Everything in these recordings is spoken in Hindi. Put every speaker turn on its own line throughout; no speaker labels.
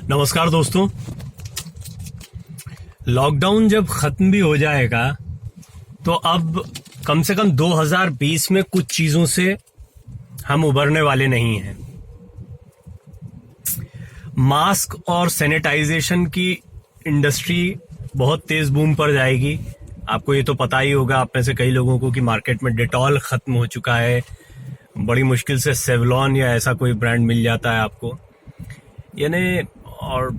नमस्कार दोस्तों। लॉकडाउन जब खत्म भी हो जाएगा तो अब कम से कम 2020 में कुछ चीजों से हम उबरने वाले नहीं हैं। मास्क और सैनिटाइजेशन की इंडस्ट्री बहुत तेज बूम पर जाएगी। आपको ये तो पता ही होगा, आप में से कई लोगों को, कि मार्केट में डेटॉल खत्म हो चुका है। बड़ी मुश्किल से सेवलॉन या ऐसा कोई ब्रांड मिल जाता है आपको, यानी। और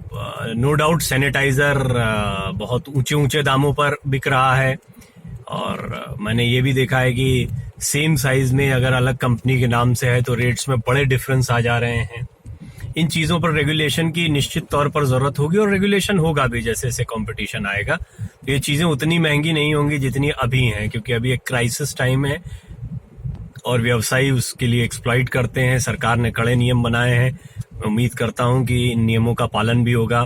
नो डाउट सैनिटाइजर बहुत ऊंचे ऊंचे दामों पर बिक रहा है। और मैंने ये भी देखा है कि सेम साइज में अगर अलग कंपनी के नाम से है तो रेट्स में बड़े डिफरेंस आ जा रहे हैं। इन चीज़ों पर रेगुलेशन की निश्चित तौर पर ज़रूरत होगी, और रेगुलेशन होगा भी जैसे जैसे कंपटीशन आएगा। तो ये चीज़ें उतनी महंगी नहीं होंगी जितनी अभी हैं, क्योंकि अभी एक क्राइसिस टाइम है और व्यवसायी उसके लिए एक्सप्लॉइट करते हैं। सरकार ने कड़े नियम बनाए हैं। उम्मीद करता हूं कि इन नियमों का पालन भी होगा।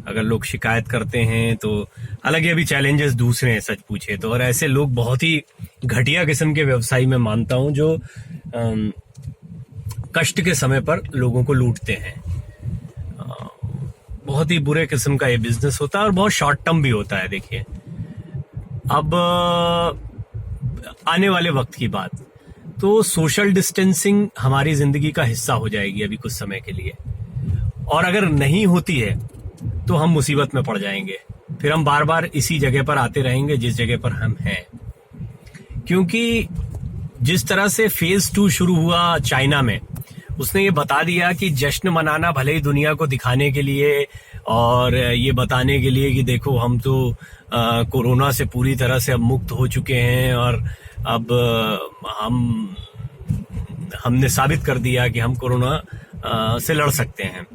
अगर लोग शिकायत करते हैं तो, हालांकि अभी चैलेंजेस दूसरे हैं सच पूछे तो, और ऐसे लोग बहुत ही घटिया किस्म के व्यवसायी मैं मानता हूं जो कष्ट के समय पर लोगों को लूटते हैं। बहुत ही बुरे किस्म का ये बिजनेस होता है और बहुत शॉर्ट टर्म भी होता है। देखिए, अब आने वाले वक्त की बात, तो सोशल डिस्टेंसिंग हमारी जिंदगी का हिस्सा हो जाएगी अभी कुछ समय के लिए, और अगर नहीं होती है तो हम मुसीबत में पड़ जाएंगे। फिर हम बार बार इसी जगह पर आते रहेंगे जिस जगह पर हम हैं, क्योंकि जिस तरह से फेज 2 शुरू हुआ चाइना में, उसने ये बता दिया कि जश्न मनाना भले ही दुनिया को दिखाने के लिए और ये बताने के लिए कि देखो हम तो कोरोना से पूरी तरह से अब मुक्त हो चुके हैं, और अब हमने साबित कर दिया कि हम कोरोना से लड़ सकते हैं।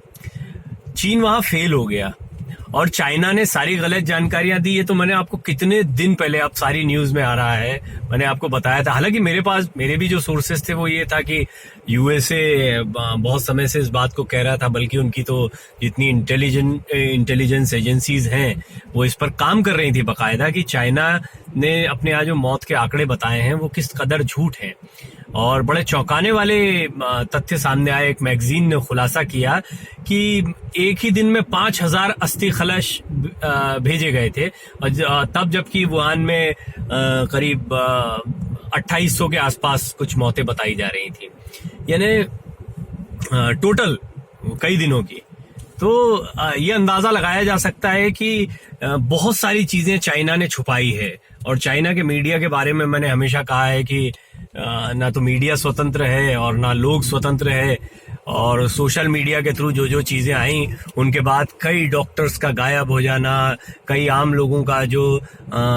चीन वहां फेल हो गया और चाइना ने सारी गलत जानकारियां दी। ये तो मैंने आपको कितने दिन पहले, अब सारी न्यूज में आ रहा है, मैंने आपको बताया था। हालांकि मेरे भी जो सोर्सेस थे वो ये था कि यूएसए बहुत समय से इस बात को कह रहा था, बल्कि उनकी तो जितनी इंटेलिजेंस एजेंसीज हैं वो इस पर काम कर रही थी बाकायदा, कि चाइना ने अपने आज जो मौत के आंकड़े बताए हैं वो किस कदर झूठ हैं। और बड़े चौंकाने वाले तथ्य सामने आए। एक मैगजीन ने खुलासा किया कि एक ही दिन में 5000 अस्थि कलश भेजे गए थे, और तब जबकि वुहान में करीब 2800 के आसपास कुछ मौतें बताई जा रही थी, यानी टोटल कई दिनों की। तो ये अंदाजा लगाया जा सकता है कि बहुत सारी चीजें चाइना ने छुपाई है। और चाइना के मीडिया के बारे में मैंने हमेशा कहा है कि ना तो मीडिया स्वतंत्र है और ना लोग स्वतंत्र है, और सोशल मीडिया के थ्रू जो जो चीजें आई उनके बाद कई डॉक्टर्स का गायब हो जाना, कई आम लोगों का जो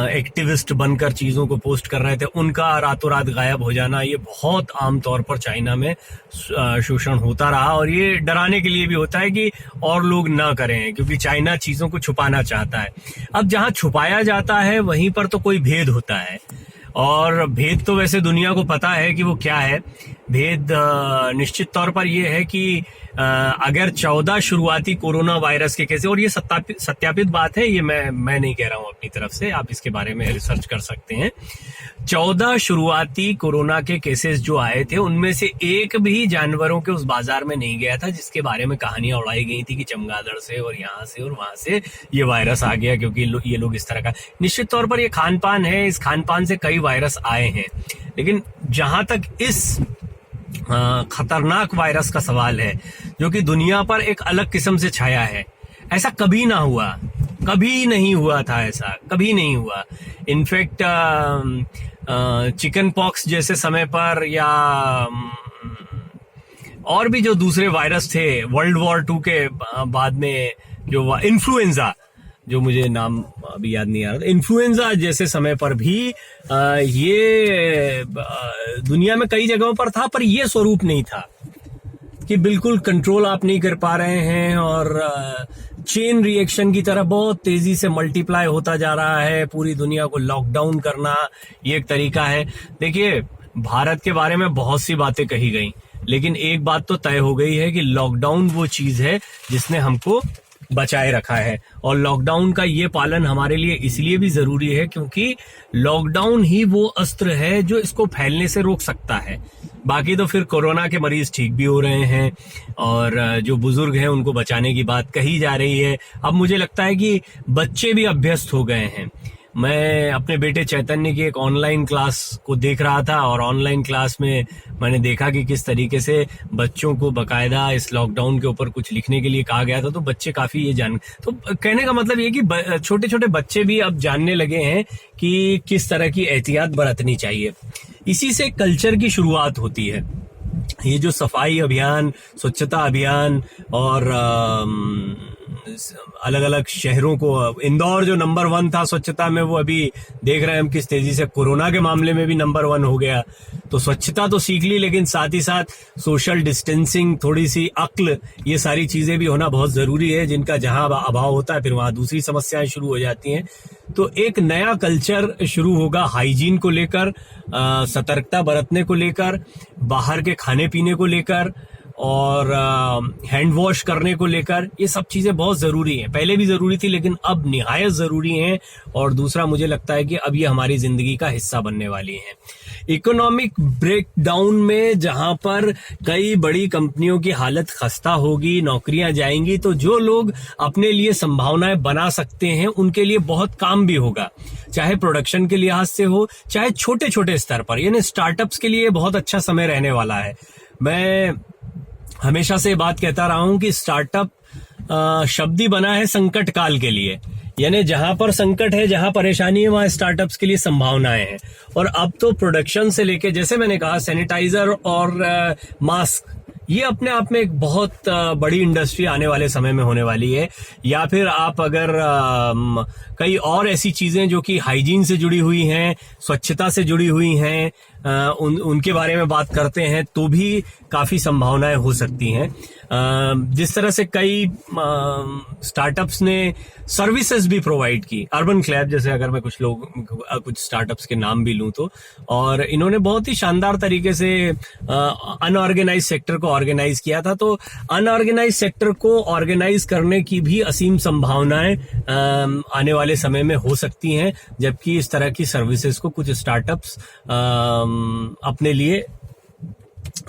एक्टिविस्ट बनकर चीजों को पोस्ट कर रहे थे उनका रातों रात गायब हो जाना, ये बहुत आम तौर पर चाइना में शोषण होता रहा। और ये डराने के लिए भी होता है कि और लोग ना करें, क्योंकि चाइना चीजों को छुपाना चाहता है। अब जहां छुपाया जाता है वहीं पर तो कोई भेद होता है, और भेद तो वैसे दुनिया को पता है कि वो क्या है। भेद निश्चित तौर पर यह है कि अगर 14 शुरुआती कोरोना वायरस के केसेस, और ये सत्यापित बात है, ये मैं नहीं कह रहा हूं अपनी तरफ से, आप इसके बारे में रिसर्च कर सकते हैं। 14 शुरुआती कोरोना के केसेस जो आए थे उनमें से एक भी जानवरों के उस बाजार में नहीं गया था जिसके बारे में कहानियां उड़ाई गई थी कि चमगादड़ से और यहाँ से और वहां से ये वायरस आ गया, क्योंकि ये लोग इस तरह का। निश्चित तौर पर ये खान पान है, इस खान पान से कई वायरस आए हैं, लेकिन जहां तक इस खतरनाक वायरस का सवाल है जो कि दुनिया पर एक अलग किस्म से छाया है, ऐसा कभी ना हुआ, कभी नहीं हुआ था, ऐसा कभी नहीं हुआ। इनफैक्ट चिकन पॉक्स जैसे समय पर, या और भी जो दूसरे वायरस थे वर्ल्ड वॉर 2 के बाद में, जो इन्फ्लुएंजा, जो मुझे नाम अभी याद नहीं आ रहा, इन्फ्लुएंजा जैसे समय पर भी ये दुनिया में कई जगहों पर था, पर ये स्वरूप नहीं था कि बिल्कुल कंट्रोल आप नहीं कर पा रहे हैं और चेन रिएक्शन की तरह बहुत तेजी से मल्टीप्लाई होता जा रहा है। पूरी दुनिया को लॉकडाउन करना ये एक तरीका है। देखिए, भारत के बारे में बहुत सी बातें कही गई, लेकिन एक बात तो तय हो गई है कि लॉकडाउन वो चीज है जिसने हमको बचाए रखा है। और लॉकडाउन का ये पालन हमारे लिए इसलिए भी जरूरी है क्योंकि लॉकडाउन ही वो अस्त्र है जो इसको फैलने से रोक सकता है। बाकी तो फिर कोरोना के मरीज ठीक भी हो रहे हैं और जो बुजुर्ग हैं उनको बचाने की बात कही जा रही है। अब मुझे लगता है कि बच्चे भी अभ्यस्त हो गए हैं। मैं अपने बेटे चैतन्य की एक ऑनलाइन क्लास को देख रहा था और ऑनलाइन क्लास में मैंने देखा कि किस तरीके से बच्चों को बकायदा इस लॉकडाउन के ऊपर कुछ लिखने के लिए कहा गया था। तो बच्चे काफी ये तो कहने का मतलब ये कि छोटे छोटे बच्चे भी अब जानने लगे हैं कि किस तरह की एहतियात बरतनी चाहिए। इसी से कल्चर की शुरुआत होती है। ये जो सफाई अभियान, स्वच्छता अभियान और अलग अलग शहरों को, इंदौर जो नंबर 1 था स्वच्छता में, वो अभी देख रहे हैं हम किस तेजी से कोरोना के मामले में भी नंबर 1 हो गया। तो स्वच्छता तो सीख ली, लेकिन साथ ही साथ सोशल डिस्टेंसिंग, थोड़ी सी अक्ल, ये सारी चीजें भी होना बहुत जरूरी है, जिनका जहां अभाव होता है फिर वहां दूसरी समस्याएं शुरू हो जाती हैं। तो एक नया कल्चर शुरू होगा हाइजीन को लेकर, सतर्कता बरतने को लेकर, बाहर के खाने पीने को लेकर और हैंड वॉश करने को लेकर। ये सब चीजें बहुत जरूरी हैं, पहले भी जरूरी थी लेकिन अब निहायत जरूरी हैं। और दूसरा मुझे लगता है कि अब ये हमारी जिंदगी का हिस्सा बनने वाली हैं। इकोनॉमिक ब्रेकडाउन में जहां पर कई बड़ी कंपनियों की हालत खस्ता होगी, नौकरियां जाएंगी, तो जो लोग अपने लिए संभावनाएं बना सकते हैं उनके लिए बहुत काम भी होगा, चाहे प्रोडक्शन के लिहाज से हो, चाहे छोटे छोटे स्तर पर। यानी स्टार्टअप्स के लिए बहुत अच्छा समय रहने वाला है। मैं हमेशा से बात कहता रहा हूं कि स्टार्टअप शब्द ही बना है संकट काल के लिए। यानी जहां पर संकट है, जहां परेशानी है, वहां स्टार्टअप्स के लिए संभावनाएं हैं। और अब तो प्रोडक्शन से लेके, जैसे मैंने कहा, सैनिटाइजर और मास्क, ये अपने आप में एक बहुत बड़ी इंडस्ट्री आने वाले समय में होने वाली है। या फिर आप अगर कई और ऐसी चीजें जो कि हाइजीन से जुड़ी हुई हैं, स्वच्छता से जुड़ी हुई हैं, उनके बारे में बात करते हैं तो भी काफी संभावनाएं हो सकती हैं। जिस तरह से कई स्टार्टअप्स ने सर्विसेज भी प्रोवाइड की, अर्बन क्लैब जैसे, अगर मैं कुछ स्टार्टअप्स के नाम भी लूं तो, और इन्होंने बहुत ही शानदार तरीके से अनऑर्गेनाइज सेक्टर को ऑर्गेनाइज किया था। तो अनऑर्गेनाइज सेक्टर को ऑर्गेनाइज करने की भी असीम संभावनाएं आने वाले समय में हो सकती हैं, जबकि इस तरह की सर्विसेज को कुछ स्टार्टअप्स अपने लिए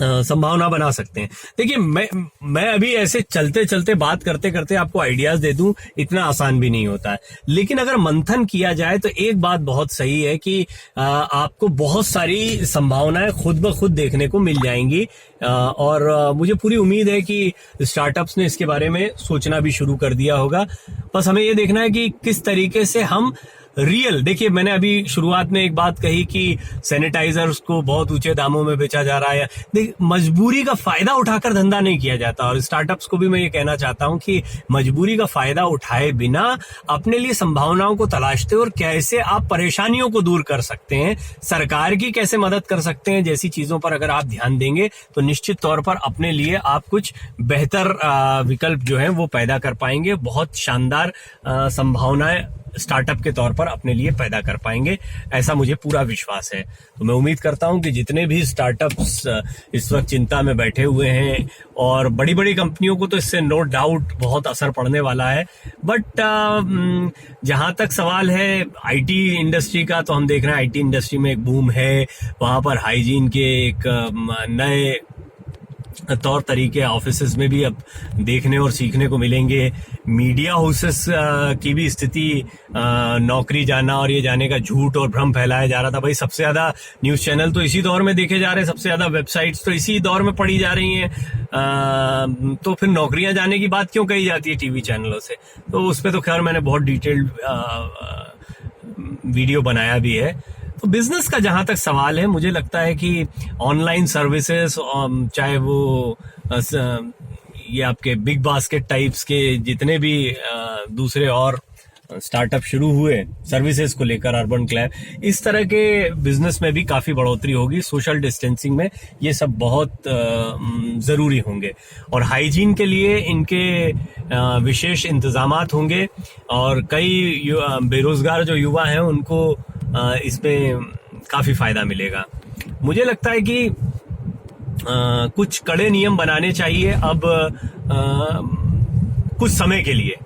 संभावना बना सकते हैं। देखिए, मैं अभी ऐसे चलते चलते, बात करते करते आपको आइडियाज दे दूं, इतना आसान भी नहीं होता है। लेकिन अगर मंथन किया जाए तो एक बात बहुत सही है कि आपको बहुत सारी संभावनाएं खुद ब खुद देखने को मिल जाएंगी। और मुझे पूरी उम्मीद है कि स्टार्टअप्स ने इसके बारे में सोचना भी शुरू कर दिया होगा। बस हमें ये देखना है कि किस तरीके से हम रियल, देखिए मैंने अभी शुरुआत में एक बात कही कि सैनिटाइजर्स को बहुत ऊंचे दामों में बेचा जा रहा है। देखिए, मजबूरी का फायदा उठाकर धंधा नहीं किया जाता। और स्टार्टअप्स को भी मैं ये कहना चाहता हूं कि मजबूरी का फायदा उठाए बिना अपने लिए संभावनाओं को तलाशते और कैसे आप परेशानियों को दूर कर सकते हैं, सरकार की कैसे मदद कर सकते हैं, जैसी चीजों पर अगर आप ध्यान देंगे तो निश्चित तौर पर अपने लिए आप कुछ बेहतर विकल्प जो है वो पैदा कर पाएंगे। बहुत शानदार संभावनाएं स्टार्टअप के तौर पर अपने लिए पैदा कर पाएंगे, ऐसा मुझे पूरा विश्वास है। तो मैं उम्मीद करता हूं कि जितने भी स्टार्टअप्स इस वक्त चिंता में बैठे हुए हैं, और बड़ी बड़ी कंपनियों को तो इससे नो डाउट बहुत असर पड़ने वाला है, बट जहां तक सवाल है आईटी इंडस्ट्री का, तो हम देख रहे हैं आईटी इंडस्ट्री में एक बूम है। वहां पर हाइजीन के एक नए तौर तरीके ऑफिसेस में भी अब देखने और सीखने को मिलेंगे। मीडिया हाउसेस की भी स्थिति, नौकरी जाना और ये जाने का झूठ और भ्रम फैलाया जा रहा था। भाई, सबसे ज्यादा न्यूज चैनल तो इसी दौर में देखे जा रहे हैं, सबसे ज्यादा वेबसाइट्स तो इसी दौर में पढ़ी जा रही हैं। तो फिर नौकरियां जाने की बात क्यों कही जाती है टीवी चैनलों से? तो उस पर तो खैर मैंने बहुत डिटेल्ड वीडियो बनाया भी है। तो बिजनेस का जहां तक सवाल है, मुझे लगता है कि ऑनलाइन सर्विसेज, चाहे वो ये आपके बिग बास्केट टाइप्स के जितने भी दूसरे और स्टार्टअप शुरू हुए सर्विसेज को लेकर, अर्बन क्लैब, इस तरह के बिजनेस में भी काफी बढ़ोतरी होगी। सोशल डिस्टेंसिंग में ये सब बहुत जरूरी होंगे, और हाइजीन के लिए इनके विशेष इंतजामात होंगे। और कई बेरोजगार जो युवा हैं उनको इसमें काफी फायदा मिलेगा। मुझे लगता है कि कुछ कड़े नियम बनाने चाहिए अब कुछ समय के लिए।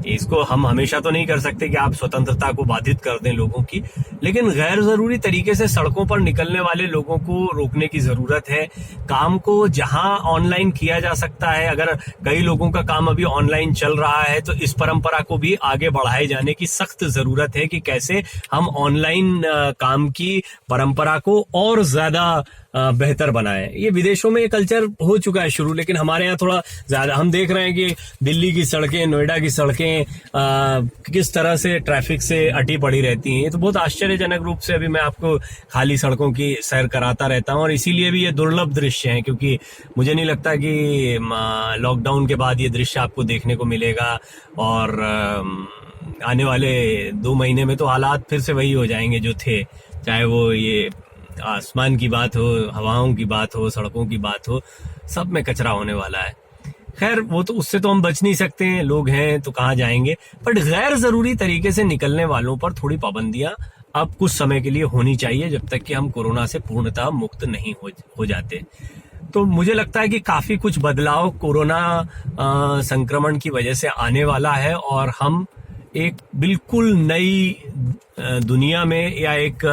इसको हम हमेशा तो नहीं कर सकते कि आप स्वतंत्रता को बाधित कर दें लोगों की, लेकिन गैर जरूरी तरीके से सड़कों पर निकलने वाले लोगों को रोकने की जरूरत है। काम को जहां ऑनलाइन किया जा सकता है, अगर कई लोगों का काम अभी ऑनलाइन चल रहा है, तो इस परंपरा को भी आगे बढ़ाए जाने की सख्त जरूरत है कि कैसे हम ऑनलाइन काम की परंपरा को और ज्यादा बेहतर बनाए। ये विदेशों में ये कल्चर हो चुका है शुरू, लेकिन हमारे यहाँ थोड़ा ज्यादा हम देख रहे हैं कि दिल्ली की सड़कें, नोएडा की सड़कें किस तरह से ट्रैफिक से अटी पड़ी रहती हैं। ये तो बहुत आश्चर्यजनक रूप से अभी मैं आपको खाली सड़कों की सैर कराता रहता हूँ, और इसीलिए भी ये दुर्लभ दृश्य हैं, क्योंकि मुझे नहीं लगता कि लॉकडाउन के बाद ये दृश्य आपको देखने को मिलेगा। और आने वाले 2 महीने में तो हालात फिर से वही हो जाएंगे जो थे, चाहे वो ये आसमान की बात हो, हवाओं की बात हो, सड़कों की बात हो, सब में कचरा होने वाला है। खैर वो तो उससे तो हम बच नहीं सकते हैं, लोग हैं तो कहाँ जाएंगे, बट गैर जरूरी तरीके से निकलने वालों पर थोड़ी पाबंदियां अब कुछ समय के लिए होनी चाहिए, जब तक कि हम कोरोना से पूर्णतः मुक्त नहीं हो जाते। तो मुझे लगता है कि काफी कुछ बदलाव कोरोना संक्रमण की वजह से आने वाला है, और हम एक बिल्कुल नई दुनिया में या एक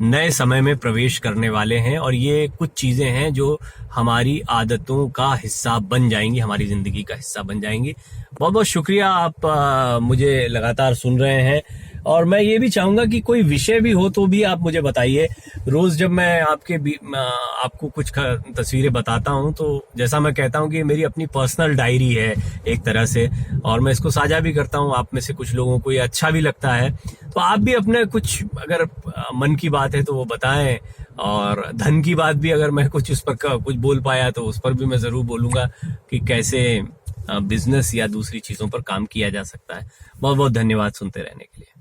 नए समय में प्रवेश करने वाले हैं। और ये कुछ चीजें हैं जो हमारी आदतों का हिस्सा बन जाएंगी, हमारी जिंदगी का हिस्सा बन जाएंगी। बहुत बहुत शुक्रिया, आप मुझे लगातार सुन रहे हैं, और मैं ये भी चाहूंगा कि कोई विषय भी हो तो भी आप मुझे बताइए। रोज जब मैं आपको कुछ तस्वीरें बताता हूं, तो जैसा मैं कहता हूं कि मेरी अपनी पर्सनल डायरी है एक तरह से, और मैं इसको साझा भी करता हूं। आप में से कुछ लोगों को ये अच्छा भी लगता है, तो आप भी अपने कुछ, अगर मन की बात है तो वो बताएं। और धन की बात भी अगर मैं कुछ उस पर कुछ बोल पाया तो उस पर भी मैं जरूर बोलूंगा कि कैसे बिजनेस या दूसरी चीजों पर काम किया जा सकता है। बहुत बहुत धन्यवाद सुनते रहने के लिए।